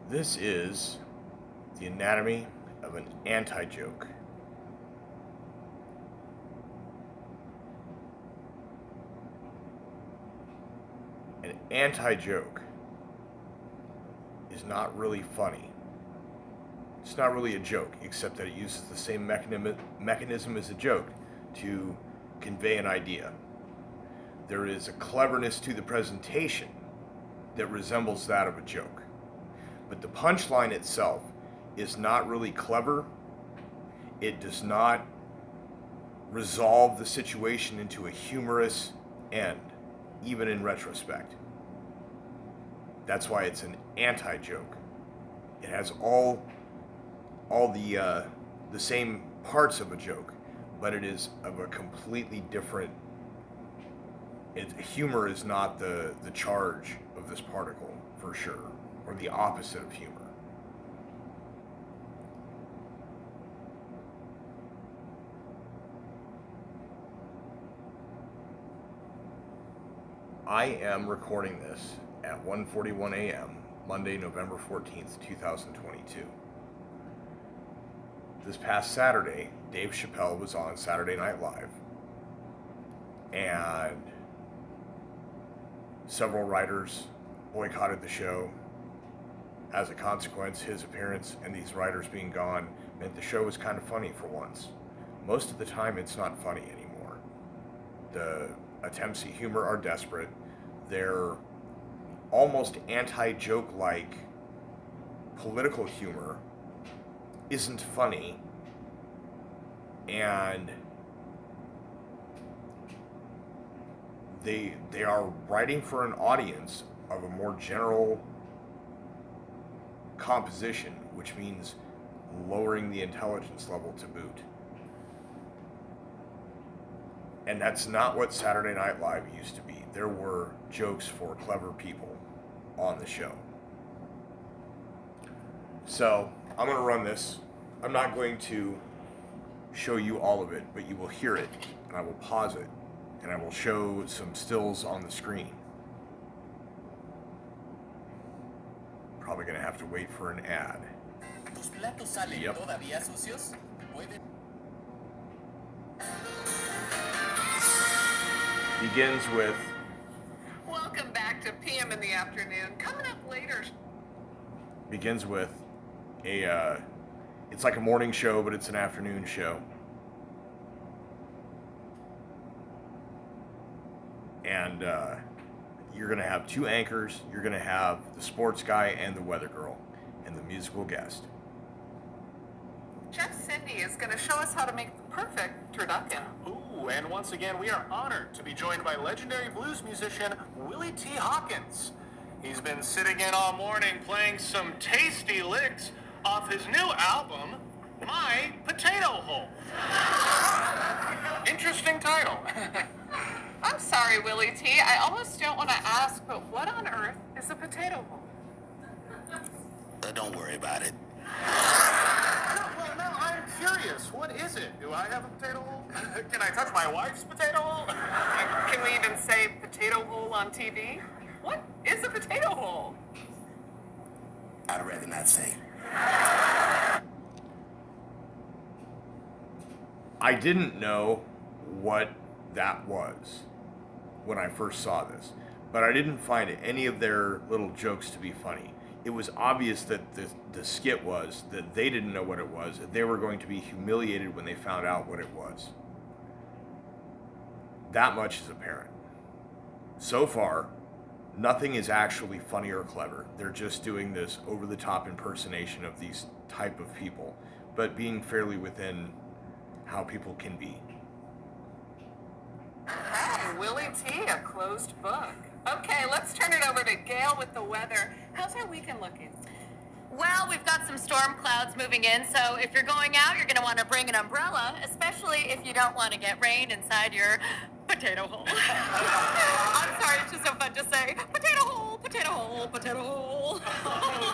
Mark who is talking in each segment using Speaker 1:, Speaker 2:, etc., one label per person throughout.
Speaker 1: This is the anatomy of an anti-joke. An anti-joke is not really funny. It's not really a joke, except that it uses the same mechanism as a joke to convey an idea. There is a cleverness to the presentation that resembles that of a joke. But the punchline itself is not really clever. It does not resolve the situation into a humorous end, even in retrospect. That's why it's an anti-joke. It has all the same parts of a joke, but it is of a completely different. Humor is not the charge of this particle, for sure, or the opposite of humor. I am recording this at 1:41 a.m., Monday, November 14th, 2022. This past Saturday, Dave Chappelle was on Saturday Night Live, and several writers boycotted the show. As a consequence, his appearance and these writers being gone meant the show was kind of funny for once. Most of the time, it's not funny anymore. The attempts at humor are desperate. They're almost anti-joke-like. Political humor isn't funny, and they are writing for an audience of a more general composition, which means lowering the intelligence level to boot. And that's not what Saturday Night Live used to be. There were jokes for clever people on the show. So I'm going to run this. I'm not going to show you all of it, but you will hear it, and I will pause it, and I will show some stills on the screen. Probably going to have to wait for an ad. Yep. Begins with...
Speaker 2: Welcome back to PM in the Afternoon. Coming up later.
Speaker 1: Begins with a... it's like a morning show, but it's an afternoon show. And you're going to have two anchors. You're going to have the sports guy and the weather girl and the musical guest.
Speaker 2: Jeff Cindy is going to show us how to make the perfect turducken.
Speaker 3: Ooh, and once again, we are honored to be joined by legendary blues musician Willie T. Hawkins. He's been sitting in all morning playing some tasty licks off his new album, My Potato Hole. Interesting title.
Speaker 2: I'm sorry, Willie T. I almost don't want to ask, but what on earth is a potato hole?
Speaker 4: Don't worry about it.
Speaker 3: Well, no, I'm curious. What is it? Do I have a potato hole? Can I touch my wife's potato hole?
Speaker 2: Can we even say potato hole on TV? What is a potato hole?
Speaker 4: I'd rather not say.
Speaker 1: I didn't know what that was when I first saw this, but I didn't find any of their little jokes to be funny. It was obvious that the skit was that they didn't know what it was, that they were going to be humiliated when they found out what it was. That much is apparent. So far, nothing is actually funny or clever. They're just doing this over-the-top impersonation of these type of people, but being fairly within how people can be.
Speaker 2: Hey, Willie T., a closed book. Okay, let's turn it over to Gail with the weather. How's our weekend looking?
Speaker 5: Well, we've got some storm clouds moving in, so if you're going out, you're going to want to bring an umbrella, especially if you don't want to get rain inside your potato hole. I'm sorry, it's just so fun to say, potato hole, potato hole, potato hole.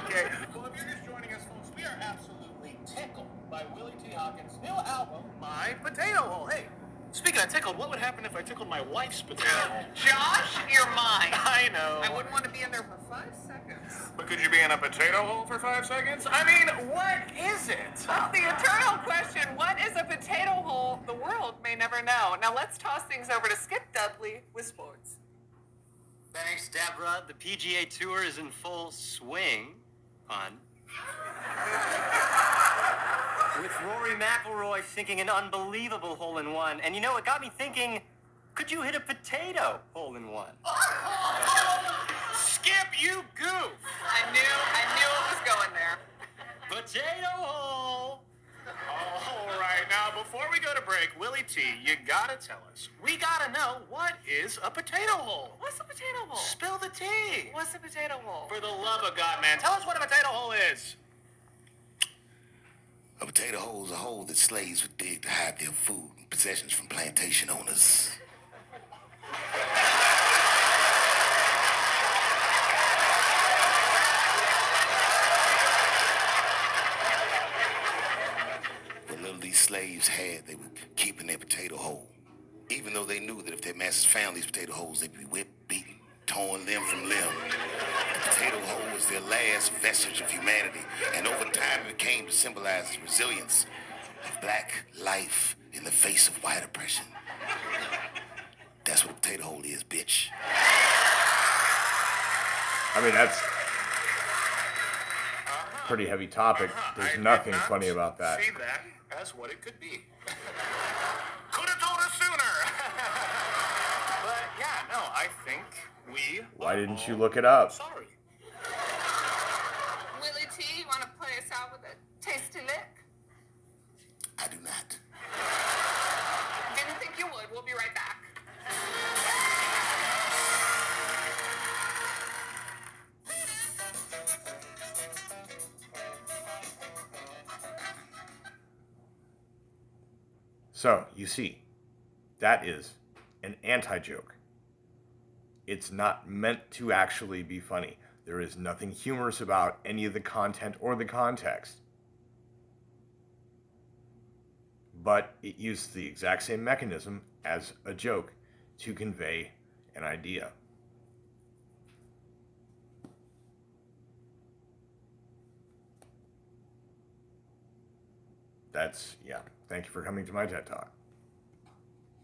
Speaker 3: Okay. Well, if you're just joining us, folks, we are absolutely tickled by Willie T. Hawkins' new album, My Potato Hole. Hey, speaking of tickled, what would happen if I tickled my wife's potato hole?
Speaker 2: Josh, you're mine.
Speaker 3: I know.
Speaker 2: I wouldn't want to be in there for 5 seconds.
Speaker 3: But could you be in a potato hole for 5 seconds? I mean, what is it?
Speaker 2: That's the eternal question. What is a potato hole? The world may never know. Now let's toss things over to Skip Dudley with sports.
Speaker 6: Thanks, Deborah. The PGA Tour is in full swing, hon. With Rory McIlroy sinking an unbelievable hole-in-one. And you know, it got me thinking, could you hit a potato hole-in-one?
Speaker 3: Skip, you goof!
Speaker 2: I knew it was going there.
Speaker 6: Potato hole!
Speaker 3: All right, now before we go to break, Willie T, you gotta tell us. We gotta know, what is a potato hole?
Speaker 2: What's a potato hole?
Speaker 3: Spill the tea.
Speaker 2: What's a potato hole?
Speaker 3: For the love of God, man, tell us what a potato hole is.
Speaker 4: A potato hole is a hole that slaves would dig to hide their food and possessions from plantation owners. What little these slaves had, they would keep in their potato hole, even though they knew that if their masters found these potato holes, they'd be whipped, beaten, torn limb from limb. The potato hole was their last vestige of humanity, and over time it came to symbolize the resilience of black life in the face of white oppression. That's what a potato hole is, bitch.
Speaker 1: I mean, that's a pretty heavy topic. There's
Speaker 3: I did
Speaker 1: nothing
Speaker 3: not
Speaker 1: funny about that.
Speaker 3: See that as what it could be. Could have told us sooner. But yeah, no, I think we.
Speaker 1: Why didn't you look it up?
Speaker 3: Sorry.
Speaker 2: Willie T, you want to play us out with a tasty lick?
Speaker 4: I do not.
Speaker 2: Didn't think you would. We'll be right back.
Speaker 1: So, you see, that is an anti-joke. It's not meant to actually be funny. There is nothing humorous about any of the content or the context. But it used the exact same mechanism as a joke to convey an idea. That's, yeah. Thank you for coming to my TED Talk.